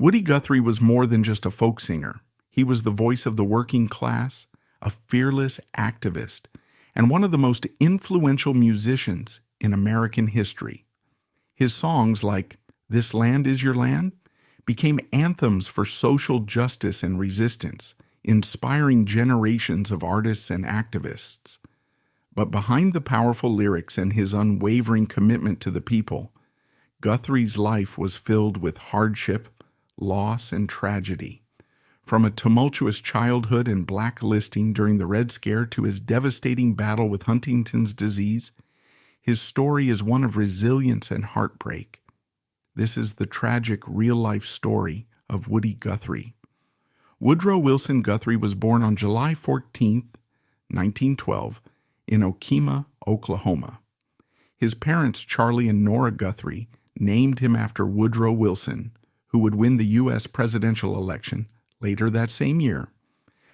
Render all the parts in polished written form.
Woody Guthrie was more than just a folk singer. He was the voice of the working class, a fearless activist, and one of the most influential musicians in American history. His songs like "This Land Is Your Land" became anthems for social justice and resistance, inspiring generations of artists and activists. But behind the powerful lyrics and his unwavering commitment to the people, Guthrie's life was filled with hardship, loss, and tragedy. From a tumultuous childhood and blacklisting during the Red Scare to his devastating battle with Huntington's disease, his story is one of resilience and heartbreak. This is the tragic real-life story of Woody Guthrie. Woodrow Wilson Guthrie was born on July 14, 1912, in Okemah, Oklahoma. His parents, Charlie and Nora Guthrie, named him after Woodrow Wilson, who would win the U.S. presidential election later that same year.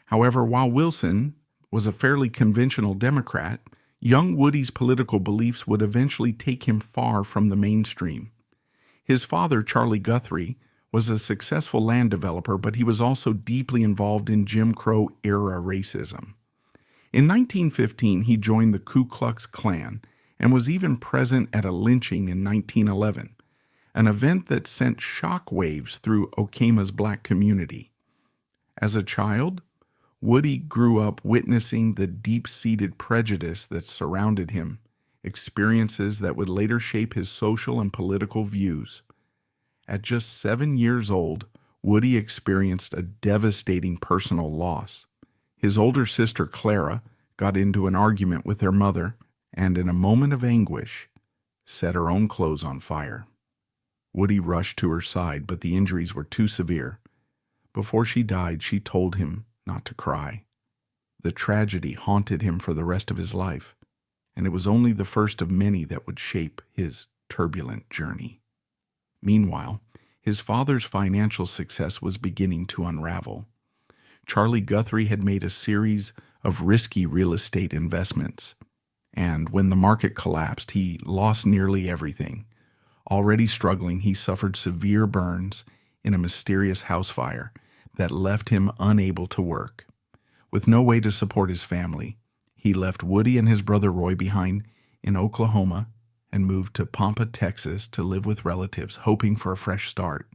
However, while Wilson was a fairly conventional Democrat, young Woody's political beliefs would eventually take him far from the mainstream. His father, Charlie Guthrie, was a successful land developer, but he was also deeply involved in Jim Crow-era racism. In 1915, he joined the Ku Klux Klan and was even present at a lynching in 1911, an event that sent shockwaves through Okemah's black community. As a child, Woody grew up witnessing the deep-seated prejudice that surrounded him, experiences that would later shape his social and political views. At just 7 years old, Woody experienced a devastating personal loss. His older sister, Clara, got into an argument with her mother and, in a moment of anguish, set her own clothes on fire. Woody rushed to her side, but the injuries were too severe. Before she died, she told him not to cry. The tragedy haunted him for the rest of his life, and it was only the first of many that would shape his turbulent journey. Meanwhile, his father's financial success was beginning to unravel. Charlie Guthrie had made a series of risky real estate investments, and when the market collapsed, he lost nearly everything. Already struggling, he suffered severe burns in a mysterious house fire that left him unable to work. With no way to support his family, he left Woody and his brother Roy behind in Oklahoma and moved to Pampa, Texas to live with relatives, hoping for a fresh start.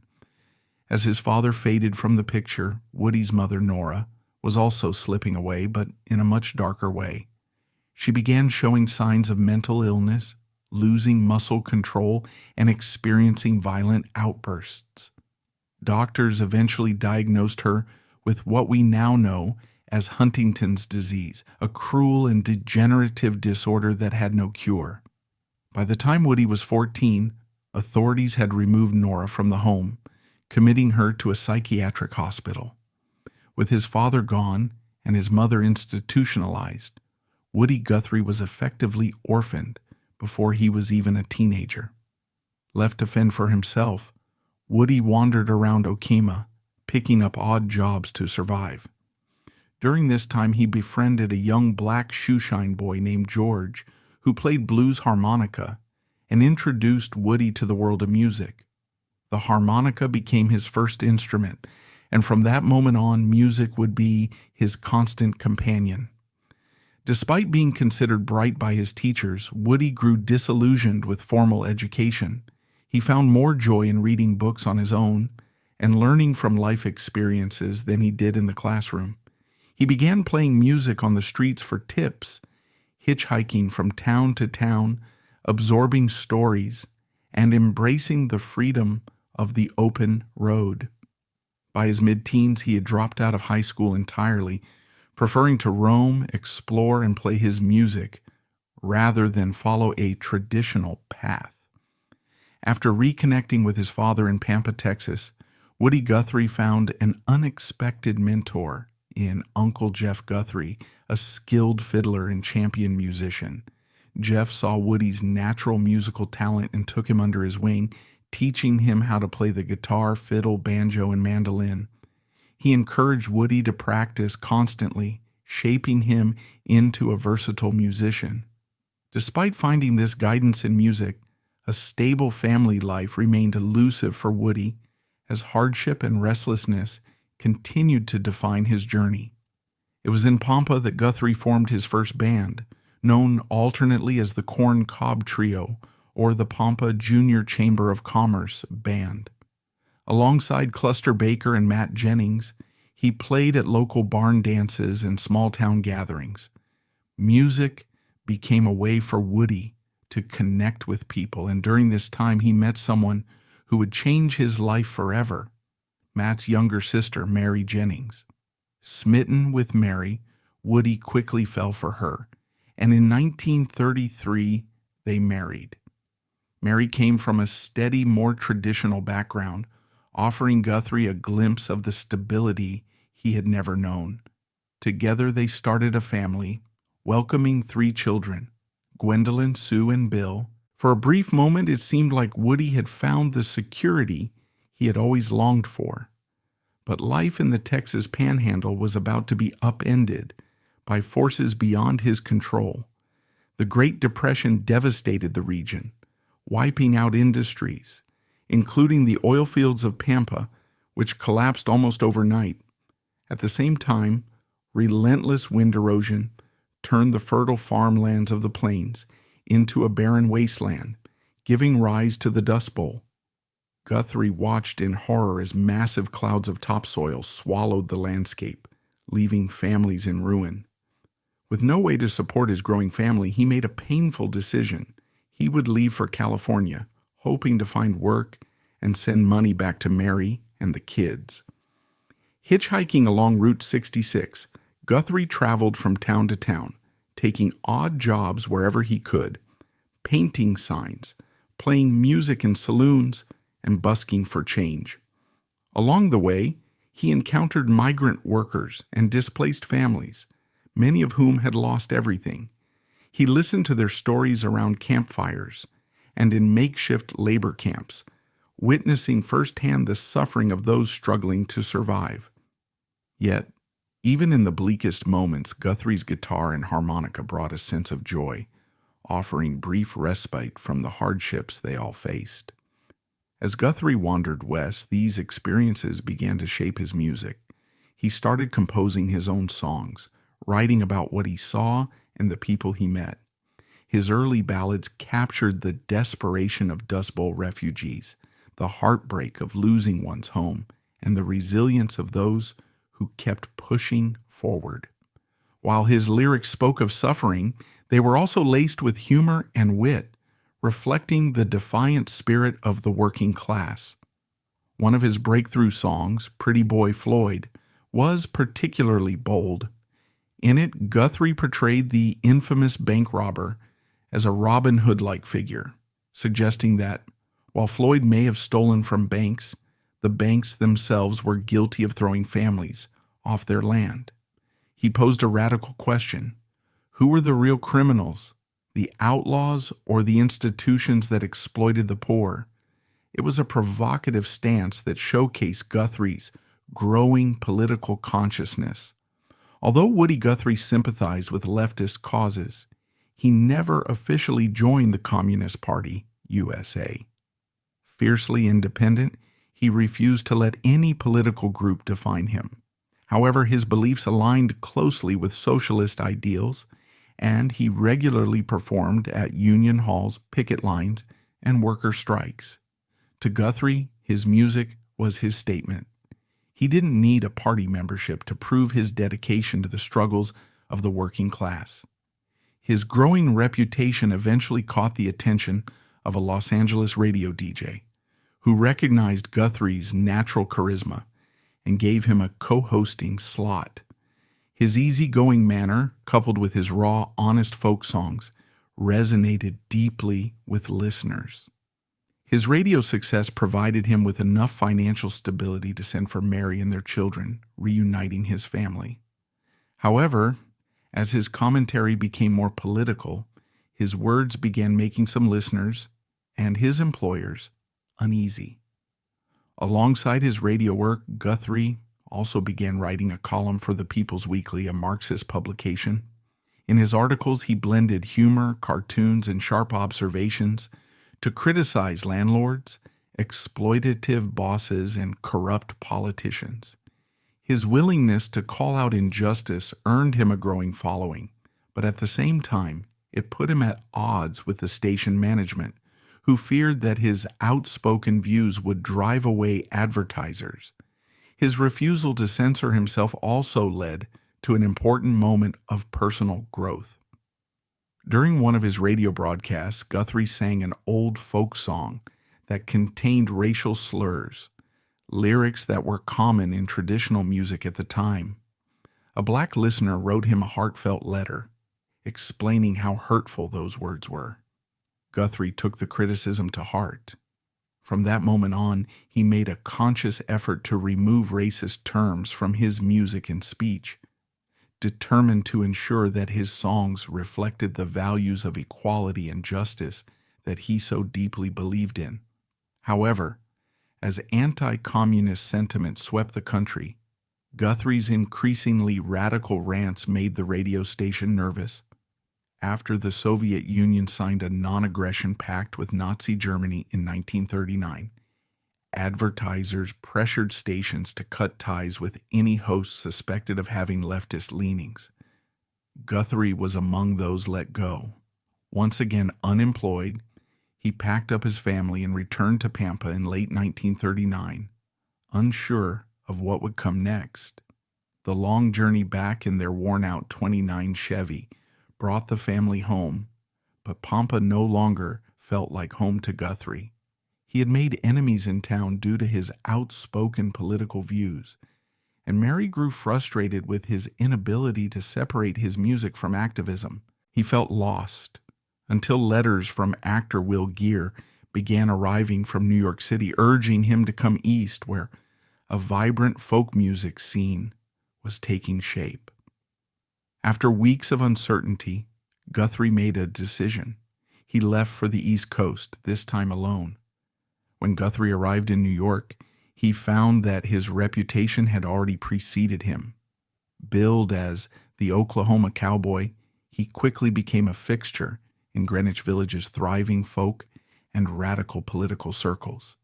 As his father faded from the picture, Woody's mother, Nora, was also slipping away, but in a much darker way. She began showing signs of mental illness, losing muscle control, and experiencing violent outbursts. Doctors eventually diagnosed her with what we now know as Huntington's disease, a cruel and degenerative disorder that had no cure. By the time Woody was 14, authorities had removed Nora from the home, committing her to a psychiatric hospital. With his father gone and his mother institutionalized, Woody Guthrie was effectively orphaned before he was even a teenager. Left to fend for himself, Woody wandered around Okemah, picking up odd jobs to survive. During this time, he befriended a young black shoeshine boy named George, who played blues harmonica, and introduced Woody to the world of music. The harmonica became his first instrument, and from that moment on, music would be his constant companion. Despite being considered bright by his teachers, Woody grew disillusioned with formal education. He found more joy in reading books on his own and learning from life experiences than he did in the classroom. He began playing music on the streets for tips, hitchhiking from town to town, absorbing stories, and embracing the freedom of the open road. By his mid-teens, he had dropped out of high school entirely, preferring to roam, explore, and play his music rather than follow a traditional path. After reconnecting with his father in Pampa, Texas, Woody Guthrie found an unexpected mentor in Uncle Jeff Guthrie, a skilled fiddler and champion musician. Jeff saw Woody's natural musical talent and took him under his wing, teaching him how to play the guitar, fiddle, banjo, and mandolin. He encouraged Woody to practice constantly, shaping him into a versatile musician. Despite finding this guidance in music, a stable family life remained elusive for Woody as hardship and restlessness continued to define his journey. It was in Pampa that Guthrie formed his first band, known alternately as the Corn Cob Trio or the Pampa Junior Chamber of Commerce Band. Alongside Cluster Baker and Matt Jennings, he played at local barn dances and small-town gatherings. Music became a way for Woody to connect with people, and during this time he met someone who would change his life forever, Matt's younger sister, Mary Jennings. Smitten with Mary, Woody quickly fell for her, and in 1933 they married. Mary came from a steady, more traditional background, offering Guthrie a glimpse of the stability he had never known. Together they started a family, welcoming 3 children, Gwendolyn, Sue, and Bill. For a brief moment it seemed like Woody had found the security he had always longed for. But life in the Texas Panhandle was about to be upended by forces beyond his control. The Great Depression devastated the region, wiping out industries, including the oil fields of Pampa, which collapsed almost overnight. At the same time, relentless wind erosion turned the fertile farmlands of the plains into a barren wasteland, giving rise to the Dust Bowl. Guthrie watched in horror as massive clouds of topsoil swallowed the landscape, leaving families in ruin. With no way to support his growing family, he made a painful decision. He would leave for California, hoping to find work and send money back to Mary and the kids. Hitchhiking along Route 66, Guthrie traveled from town to town, taking odd jobs wherever he could, painting signs, playing music in saloons, and busking for change. Along the way, he encountered migrant workers and displaced families, many of whom had lost everything. He listened to their stories around campfires and in makeshift labor camps, witnessing firsthand the suffering of those struggling to survive. Yet, even in the bleakest moments, Guthrie's guitar and harmonica brought a sense of joy, offering brief respite from the hardships they all faced. As Guthrie wandered west, these experiences began to shape his music. He started composing his own songs, writing about what he saw and the people he met. His early ballads captured the desperation of Dust Bowl refugees, the heartbreak of losing one's home, and the resilience of those who kept pushing forward. While his lyrics spoke of suffering, they were also laced with humor and wit, reflecting the defiant spirit of the working class. One of his breakthrough songs, Pretty Boy Floyd, was particularly bold. In it, Guthrie portrayed the infamous bank robber as a Robin Hood-like figure, suggesting that, while Floyd may have stolen from banks, the banks themselves were guilty of throwing families off their land. He posed a radical question: who were the real criminals, the outlaws or the institutions that exploited the poor? It was a provocative stance that showcased Guthrie's growing political consciousness. Although Woody Guthrie sympathized with leftist causes, he never officially joined the Communist Party, USA. Fiercely independent, he refused to let any political group define him. However, his beliefs aligned closely with socialist ideals, and he regularly performed at union halls, picket lines, and worker strikes. To Guthrie, his music was his statement. He didn't need a party membership to prove his dedication to the struggles of the working class. His growing reputation eventually caught the attention of a Los Angeles radio DJ, who recognized Guthrie's natural charisma and gave him a co-hosting slot. His easygoing manner, coupled with his raw, honest folk songs, resonated deeply with listeners. His radio success provided him with enough financial stability to send for Mary and their children, reuniting his family. However, as his commentary became more political, his words began making some listeners and his employers uneasy. Alongside his radio work, Guthrie also began writing a column for the People's Weekly, a Marxist publication. In his articles, he blended humor, cartoons, and sharp observations to criticize landlords exploitative bosses, and corrupt politicians. His willingness to call out injustice earned him a growing following, but at the same time, it put him at odds with the station management, who feared that his outspoken views would drive away advertisers. His refusal to censor himself also led to an important moment of personal growth. During one of his radio broadcasts, Guthrie sang an old folk song that contained racial slurs, lyrics that were common in traditional music at the time. A black listener wrote him a heartfelt letter, explaining how hurtful those words were. Guthrie took the criticism to heart. From that moment on, he made a conscious effort to remove racist terms from his music and speech, determined to ensure that his songs reflected the values of equality and justice that he so deeply believed in. However, as anti-communist sentiment swept the country, Guthrie's increasingly radical rants made the radio station nervous. After the Soviet Union signed a non-aggression pact with Nazi Germany in 1939, advertisers pressured stations to cut ties with any host suspected of having leftist leanings. Guthrie was among those let go. Once again unemployed, he packed up his family and returned to Pampa in late 1939, unsure of what would come next. The long journey back in their worn-out '29 Chevy brought the family home, but Pampa no longer felt like home to Guthrie. He had made enemies in town due to his outspoken political views, and Mary grew frustrated with his inability to separate his music from activism. He felt lost, until letters from actor Will Geer began arriving from New York City, urging him to come east, where a vibrant folk music scene was taking shape. After weeks of uncertainty, Guthrie made a decision. He left for the East Coast, this time alone. When Guthrie arrived in New York, he found that his reputation had already preceded him. Billed as the Oklahoma cowboy, he quickly became a fixture in Greenwich Village's thriving folk and radical political circles.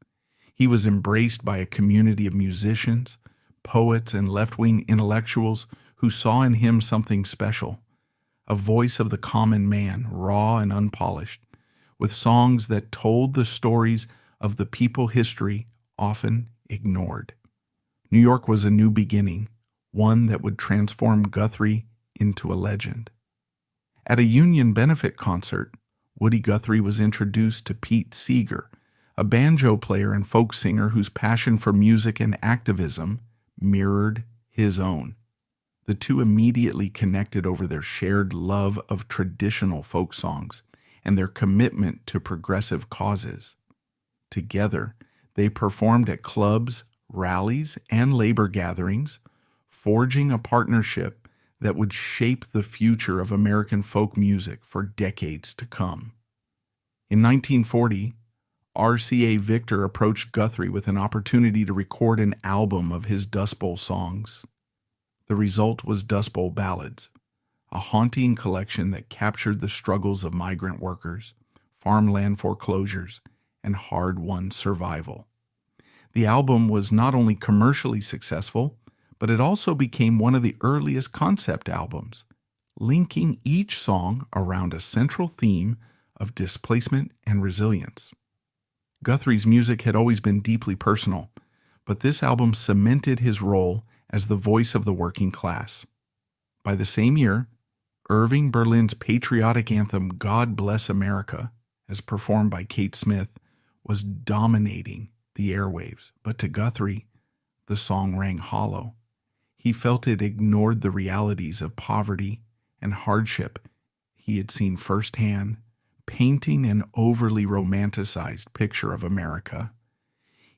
He was embraced by a community of musicians, poets, and left-wing intellectuals who saw in him something special, a voice of the common man, raw and unpolished, with songs that told the stories of the people history often ignored. New York was a new beginning, one that would transform Guthrie into a legend. At a union benefit concert, Woody Guthrie was introduced to Pete Seeger, a banjo player and folk singer whose passion for music and activism mirrored his own. The two immediately connected over their shared love of traditional folk songs and their commitment to progressive causes. Together, they performed at clubs, rallies, and labor gatherings, forging a partnership that would shape the future of American folk music for decades to come. In 1940, RCA Victor approached Guthrie with an opportunity to record an album of his Dust Bowl songs. The result was Dust Bowl Ballads, a haunting collection that captured the struggles of migrant workers, farmland foreclosures, and hard-won survival. The album was not only commercially successful, but it also became one of the earliest concept albums, linking each song around a central theme of displacement and resilience. Guthrie's music had always been deeply personal, but this album cemented his role as the voice of the working class. By the same year, Irving Berlin's patriotic anthem God Bless America, as performed by Kate Smith, was dominating the airwaves, but to Guthrie, the song rang hollow. He felt it ignored the realities of poverty and hardship he had seen firsthand, painting an overly romanticized picture of America.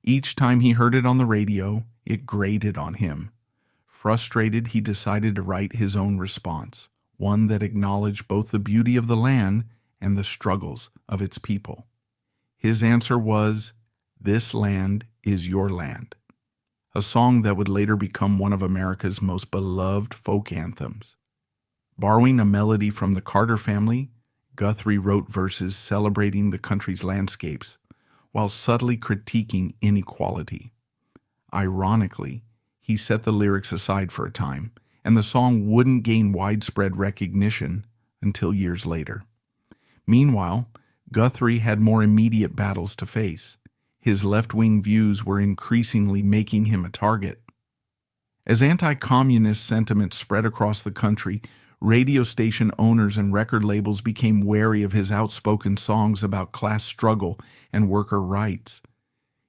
Each time he heard it on the radio, it grated on him. Frustrated, he decided to write his own response, one that acknowledged both the beauty of the land and the struggles of its people. His answer was, "This land is your land," a song that would later become one of America's most beloved folk anthems. Borrowing a melody from the Carter family, Guthrie wrote verses celebrating the country's landscapes, while subtly critiquing inequality. Ironically, he set the lyrics aside for a time, and the song wouldn't gain widespread recognition until years later. Meanwhile, Guthrie had more immediate battles to face. His left-wing views were increasingly making him a target. As anti-communist sentiment spread across the country, radio station owners and record labels became wary of his outspoken songs about class struggle and worker rights.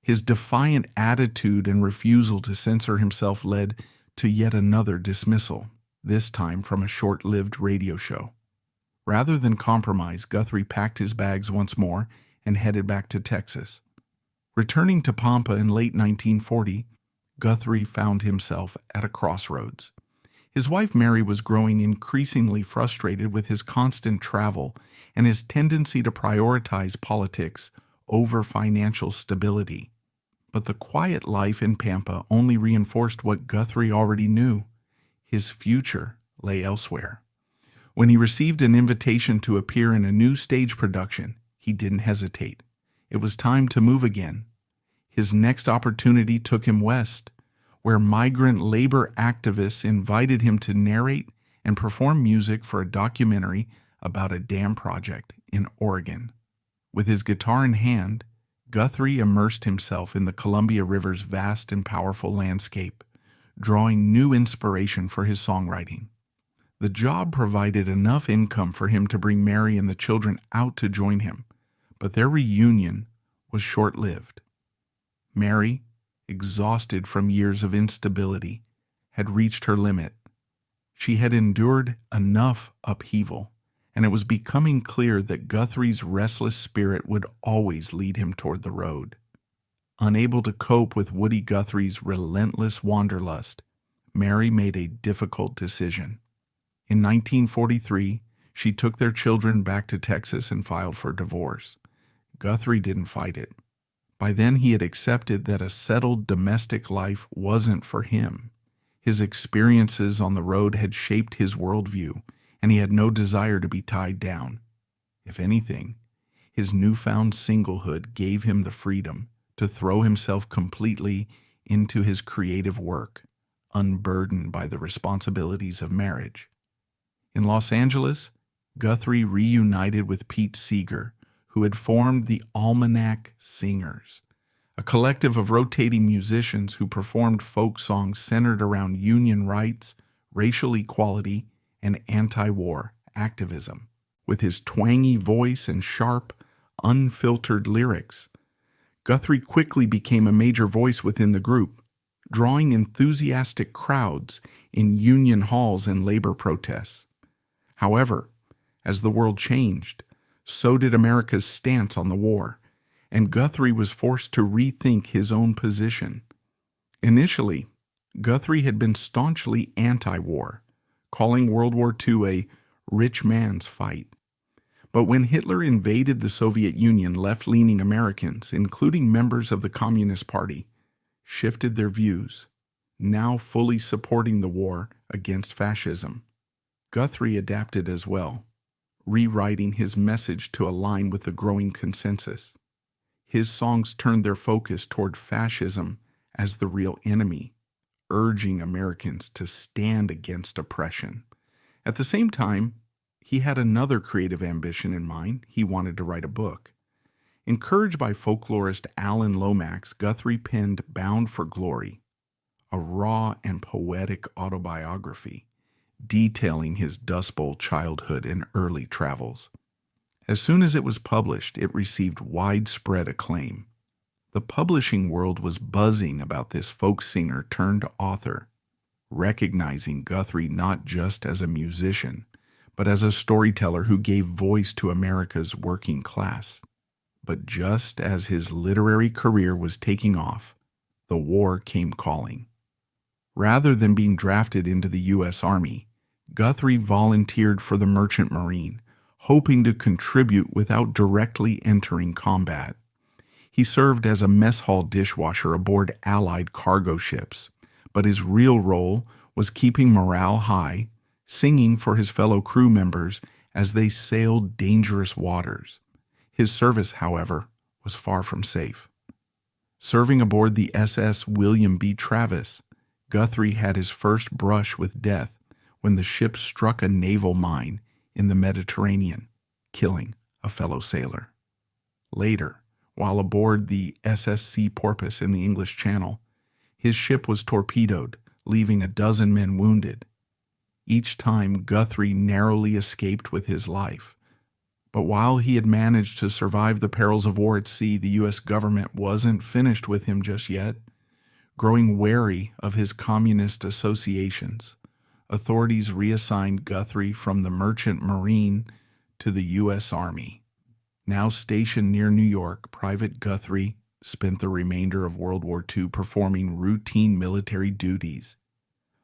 His defiant attitude and refusal to censor himself led to yet another dismissal, this time from a short-lived radio show. Rather than compromise, Guthrie packed his bags once more and headed back to Texas. Returning to Pampa in late 1940, Guthrie found himself at a crossroads. His wife Mary was growing increasingly frustrated with his constant travel and his tendency to prioritize politics over financial stability. But the quiet life in Pampa only reinforced what Guthrie already knew. His future lay elsewhere. When he received an invitation to appear in a new stage production, he didn't hesitate. It was time to move again. His next opportunity took him west, where migrant labor activists invited him to narrate and perform music for a documentary about a dam project in Oregon. With his guitar in hand, Guthrie immersed himself in the Columbia River's vast and powerful landscape, drawing new inspiration for his songwriting. The job provided enough income for him to bring Mary and the children out to join him, but their reunion was short-lived. Mary, exhausted from years of instability, had reached her limit. She had endured enough upheaval, and it was becoming clear that Guthrie's restless spirit would always lead him toward the road. Unable to cope with Woody Guthrie's relentless wanderlust, Mary made a difficult decision. In 1943, she took their children back to Texas and filed for divorce. Guthrie didn't fight it. By then, he had accepted that a settled domestic life wasn't for him. His experiences on the road had shaped his worldview, and he had no desire to be tied down. If anything, his newfound singlehood gave him the freedom to throw himself completely into his creative work, unburdened by the responsibilities of marriage. In Los Angeles, Guthrie reunited with Pete Seeger, who had formed the Almanac Singers, a collective of rotating musicians who performed folk songs centered around union rights, racial equality, and anti-war activism. With his twangy voice and sharp, unfiltered lyrics, Guthrie quickly became a major voice within the group, drawing enthusiastic crowds in union halls and labor protests. However, as the world changed, so did America's stance on the war, and Guthrie was forced to rethink his own position. Initially, Guthrie had been staunchly anti-war, calling World War II a rich man's fight. But when Hitler invaded the Soviet Union, left-leaning Americans, including members of the Communist Party, shifted their views, now fully supporting the war against fascism. Guthrie adapted as well, rewriting his message to align with the growing consensus. His songs turned their focus toward fascism as the real enemy, urging Americans to stand against oppression. At the same time, he had another creative ambition in mind. He wanted to write a book. Encouraged by folklorist Alan Lomax, Guthrie penned Bound for Glory, a raw and poetic autobiography detailing his Dust Bowl childhood and early travels. As soon as it was published, it received widespread acclaim. The publishing world was buzzing about this folk singer turned author, recognizing Guthrie not just as a musician, but as a storyteller who gave voice to America's working class. But just as his literary career was taking off, the war came calling. Rather than being drafted into the U.S. Army, Guthrie volunteered for the Merchant Marine, hoping to contribute without directly entering combat. He served as a mess hall dishwasher aboard Allied cargo ships, but his real role was keeping morale high, singing for his fellow crew members as they sailed dangerous waters. His service, however, was far from safe. Serving aboard the SS William B. Travis, Guthrie had his first brush with death when the ship struck a naval mine in the Mediterranean, killing a fellow sailor. Later, while aboard the SS Sea Porpoise in the English Channel, his ship was torpedoed, leaving a dozen men wounded. Each time, Guthrie narrowly escaped with his life. But while he had managed to survive the perils of war at sea, the U.S. government wasn't finished with him just yet. Growing wary of his communist associations, authorities reassigned Guthrie from the Merchant Marine to the U.S. Army. Now stationed near New York, Private Guthrie spent the remainder of World War II performing routine military duties.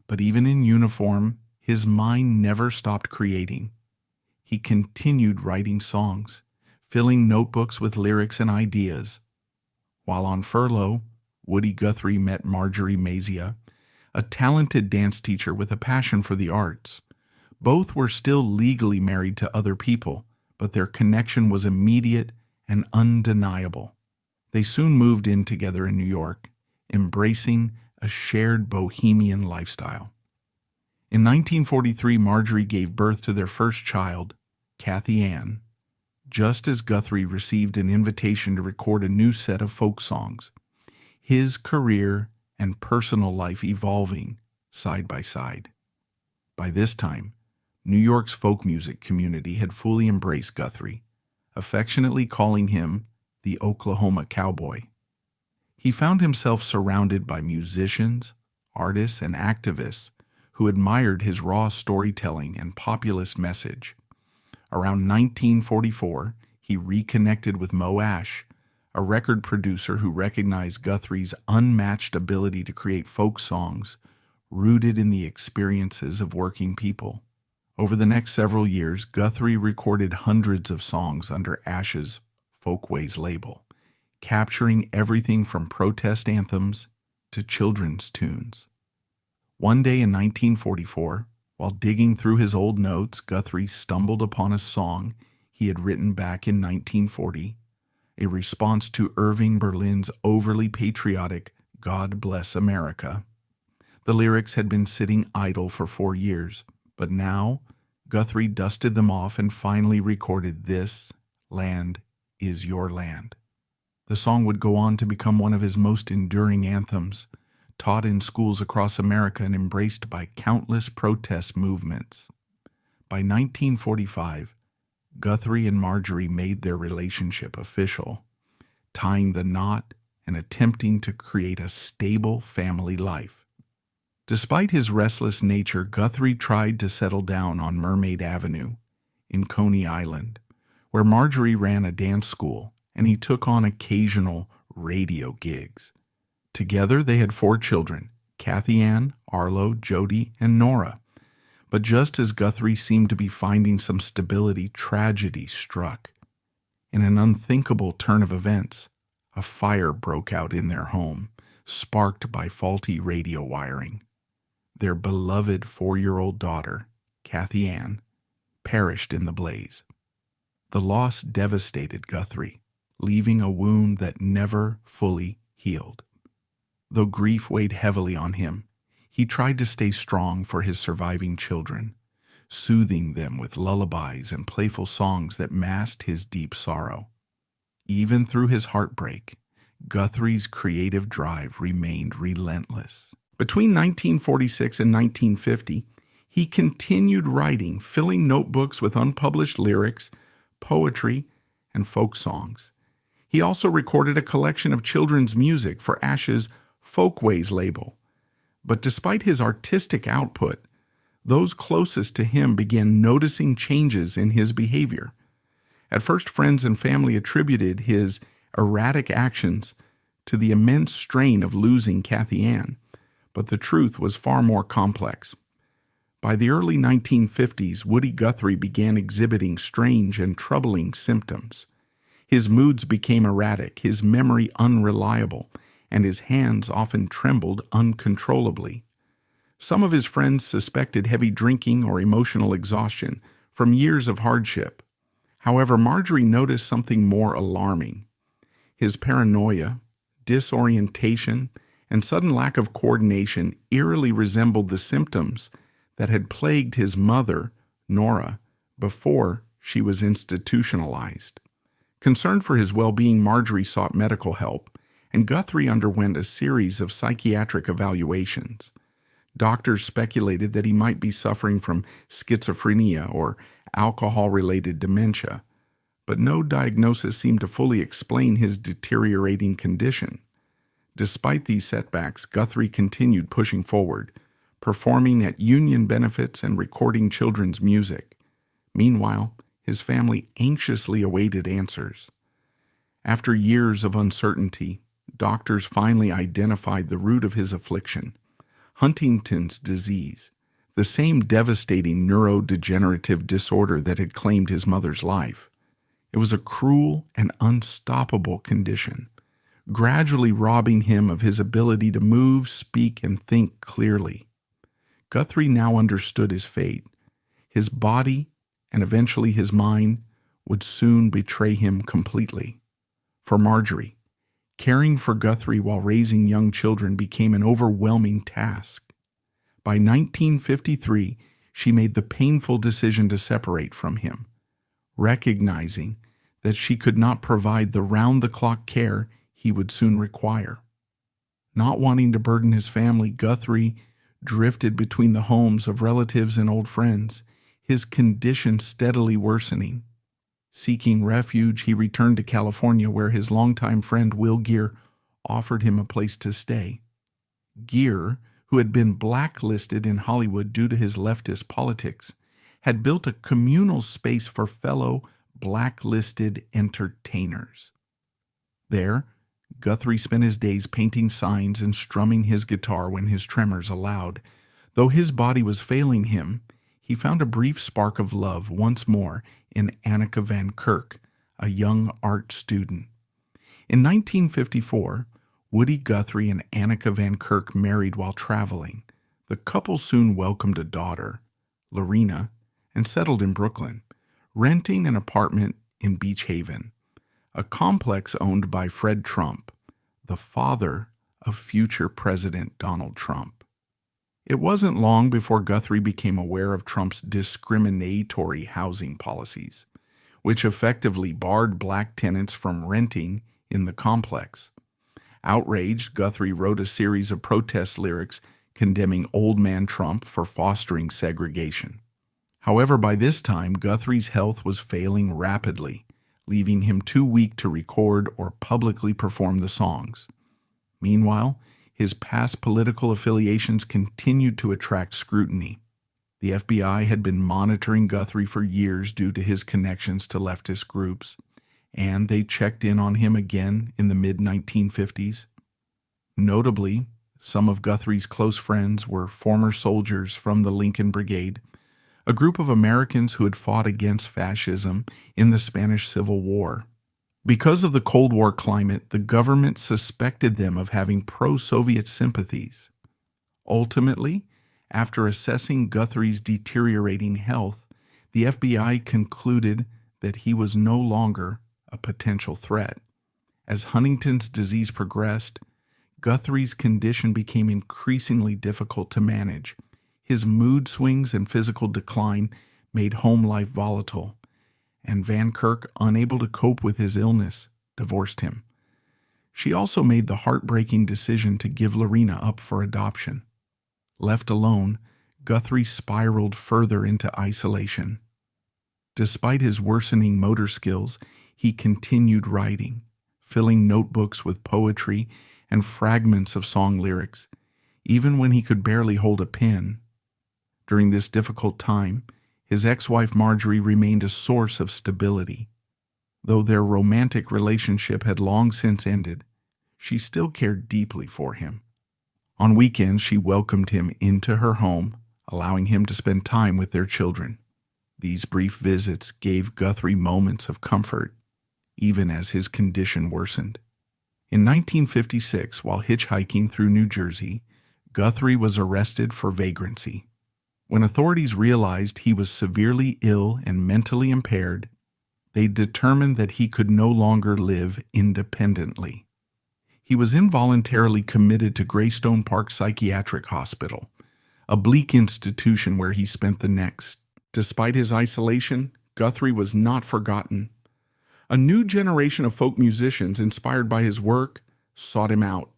But even in uniform, his mind never stopped creating. He continued writing songs, filling notebooks with lyrics and ideas. While on furlough, Woody Guthrie met Marjorie Mazia, a talented dance teacher with a passion for the arts. Both were still legally married to other people, but their connection was immediate and undeniable. They soon moved in together in New York, embracing a shared bohemian lifestyle. In 1943, Marjorie gave birth to their first child, Kathy Ann, just as Guthrie received an invitation to record a new set of folk songs, his career and personal life evolving side by side. By this time, New York's folk music community had fully embraced Guthrie, affectionately calling him the Oklahoma Cowboy. He found himself surrounded by musicians, artists, and activists who admired his raw storytelling and populist message. Around 1944, he reconnected with Mo Ash, a record producer who recognized Guthrie's unmatched ability to create folk songs rooted in the experiences of working people. Over the next several years, Guthrie recorded hundreds of songs under Ash's Folkways label, capturing everything from protest anthems to children's tunes. One day in 1944, while digging through his old notes, Guthrie stumbled upon a song he had written back in 1940, a response to Irving Berlin's overly patriotic God Bless America. The lyrics had been sitting idle for 4 years, but now Guthrie dusted them off and finally recorded This Land Is Your Land. The song would go on to become one of his most enduring anthems, taught in schools across America and embraced by countless protest movements. By 1945, Guthrie and Marjorie made their relationship official, tying the knot and attempting to create a stable family life. Despite his restless nature, Guthrie tried to settle down on Mermaid Avenue in Coney Island, where Marjorie ran a dance school, and he took on occasional radio gigs. Together, they had 4 children, Kathy Ann, Arlo, Jody, and Nora. But just as Guthrie seemed to be finding some stability, tragedy struck. In an unthinkable turn of events, a fire broke out in their home, sparked by faulty radio wiring. Their beloved 4-year-old daughter, Kathy Ann, perished in the blaze. The loss devastated Guthrie, leaving a wound that never fully healed. Though grief weighed heavily on him, he tried to stay strong for his surviving children, soothing them with lullabies and playful songs that masked his deep sorrow. Even through his heartbreak, Guthrie's creative drive remained relentless. Between 1946 and 1950, he continued writing, filling notebooks with unpublished lyrics, poetry, and folk songs. He also recorded a collection of children's music for Ash's Folkways label. But despite his artistic output, those closest to him began noticing changes in his behavior. At first, friends and family attributed his erratic actions to the immense strain of losing Kathy Ann, but the truth was far more complex. By the early 1950s, Woody Guthrie began exhibiting strange and troubling symptoms. His moods became erratic, his memory unreliable, and his hands often trembled uncontrollably. Some of his friends suspected heavy drinking or emotional exhaustion from years of hardship. However, Marjorie noticed something more alarming. His paranoia, disorientation, and sudden lack of coordination eerily resembled the symptoms that had plagued his mother, Nora, before she was institutionalized. Concerned for his well-being, Marjorie sought medical help, and Guthrie underwent a series of psychiatric evaluations. Doctors speculated that he might be suffering from schizophrenia or alcohol-related dementia, but no diagnosis seemed to fully explain his deteriorating condition. Despite these setbacks, Guthrie continued pushing forward, performing at union benefits and recording children's music. Meanwhile, his family anxiously awaited answers. After years of uncertainty, doctors finally identified the root of his affliction: Huntington's disease, the same devastating neurodegenerative disorder that had claimed his mother's life. It was a cruel and unstoppable condition, gradually robbing him of his ability to move, speak, and think clearly. Guthrie now understood his fate. His body, and eventually his mind, would soon betray him completely. For Marjorie, caring for Guthrie while raising young children became an overwhelming task. By 1953, she made the painful decision to separate from him, recognizing that she could not provide the round-the-clock care he would soon require. Not wanting to burden his family, Guthrie drifted between the homes of relatives and old friends, his condition steadily worsening. Seeking refuge, he returned to California, where his longtime friend Will Geer offered him a place to stay. Geer, who had been blacklisted in Hollywood due to his leftist politics, had built a communal space for fellow blacklisted entertainers. There, Guthrie spent his days painting signs and strumming his guitar when his tremors allowed. Though his body was failing him, he found a brief spark of love once more in Anneke van Kirk, a young art student. In 1954, Woody Guthrie and Anneke van Kirk married while traveling. The couple soon welcomed a daughter, Lorena, and settled in Brooklyn, renting an apartment in Beach Haven, a complex owned by Fred Trump, the father of future President Donald Trump. It wasn't long before Guthrie became aware of Trump's discriminatory housing policies, which effectively barred black tenants from renting in the complex. Outraged, Guthrie wrote a series of protest lyrics condemning Old Man Trump for fostering segregation. However, by this time, Guthrie's health was failing rapidly, leaving him too weak to record or publicly perform the songs. Meanwhile, his past political affiliations continued to attract scrutiny. The FBI had been monitoring Guthrie for years due to his connections to leftist groups, and they checked in on him again in the mid-1950s. Notably, some of Guthrie's close friends were former soldiers from the Lincoln Brigade, a group of Americans who had fought against fascism in the Spanish Civil War. Because of the Cold War climate, the government suspected them of having pro-Soviet sympathies. Ultimately, after assessing Guthrie's deteriorating health, the FBI concluded that he was no longer a potential threat. As Huntington's disease progressed, Guthrie's condition became increasingly difficult to manage. His mood swings and physical decline made home life volatile, and Van Kirk, unable to cope with his illness, divorced him. She also made the heartbreaking decision to give Lorena up for adoption. Left alone, Guthrie spiraled further into isolation. Despite his worsening motor skills, he continued writing, filling notebooks with poetry and fragments of song lyrics, even when he could barely hold a pen. During this difficult time, his ex-wife Marjorie remained a source of stability. Though their romantic relationship had long since ended, she still cared deeply for him. On weekends, she welcomed him into her home, allowing him to spend time with their children. These brief visits gave Guthrie moments of comfort, even as his condition worsened. In 1956, while hitchhiking through New Jersey, Guthrie was arrested for vagrancy. When authorities realized he was severely ill and mentally impaired, they determined that he could no longer live independently. He was involuntarily committed to Greystone Park Psychiatric Hospital, a bleak institution where he spent the next. Despite his isolation, Guthrie was not forgotten. A new generation of folk musicians inspired by his work sought him out.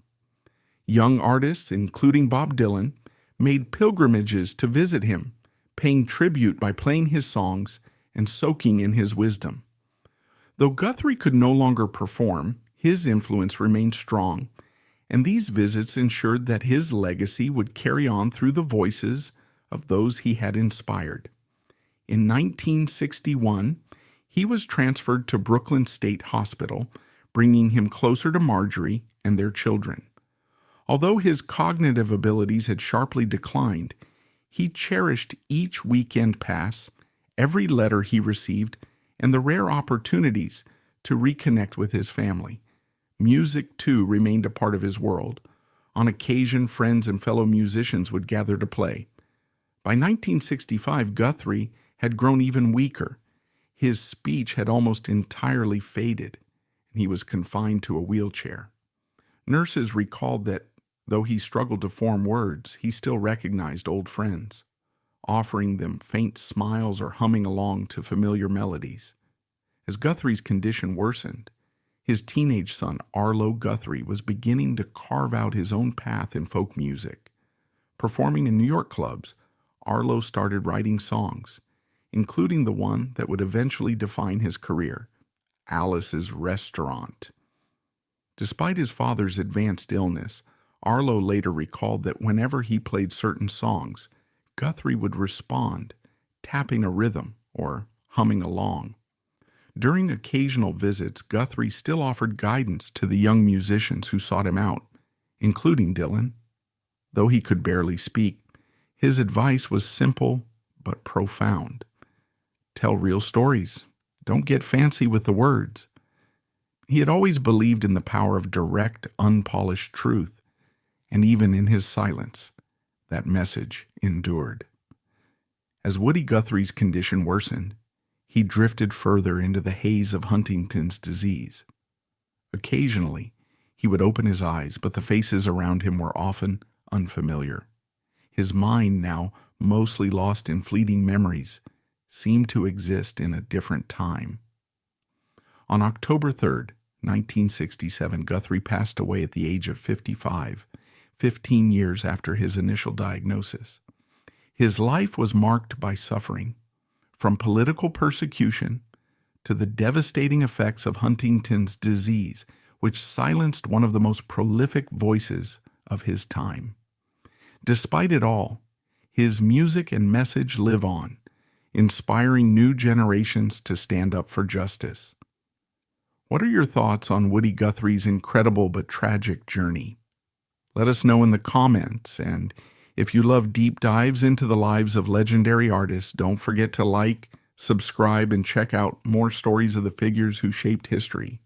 Young artists, including Bob Dylan, made pilgrimages to visit him, paying tribute by playing his songs and soaking in his wisdom. Though Guthrie could no longer perform, his influence remained strong, and these visits ensured that his legacy would carry on through the voices of those he had inspired. In 1961, he was transferred to Brooklyn State Hospital, bringing him closer to Marjorie and their children. Although his cognitive abilities had sharply declined, he cherished each weekend pass, every letter he received, and the rare opportunities to reconnect with his family. Music, too, remained a part of his world. On occasion, friends and fellow musicians would gather to play. By 1965, Guthrie had grown even weaker. His speech had almost entirely faded, and he was confined to a wheelchair. Nurses recalled that, though he struggled to form words, he still recognized old friends, offering them faint smiles or humming along to familiar melodies. As Guthrie's condition worsened, his teenage son, Arlo Guthrie, was beginning to carve out his own path in folk music. Performing in New York clubs, Arlo started writing songs, including the one that would eventually define his career, Alice's Restaurant. Despite his father's advanced illness, Arlo later recalled that whenever he played certain songs, Guthrie would respond, tapping a rhythm or humming along. During occasional visits, Guthrie still offered guidance to the young musicians who sought him out, including Dylan. Though he could barely speak, his advice was simple but profound. Tell real stories. Don't get fancy with the words. He had always believed in the power of direct, unpolished truth, and even in his silence, that message endured. As Woody Guthrie's condition worsened, he drifted further into the haze of Huntington's disease. Occasionally, he would open his eyes, but the faces around him were often unfamiliar. His mind, now mostly lost in fleeting memories, seemed to exist in a different time. On October 3rd, 1967, Guthrie passed away at the age of 55, 15 years after his initial diagnosis. His life was marked by suffering, from political persecution to the devastating effects of Huntington's disease, which silenced one of the most prolific voices of his time. Despite it all, his music and message live on, inspiring new generations to stand up for justice. What are your thoughts on Woody Guthrie's incredible but tragic journey? Let us know in the comments, and if you love deep dives into the lives of legendary artists, don't forget to like, subscribe, and check out more stories of the figures who shaped history.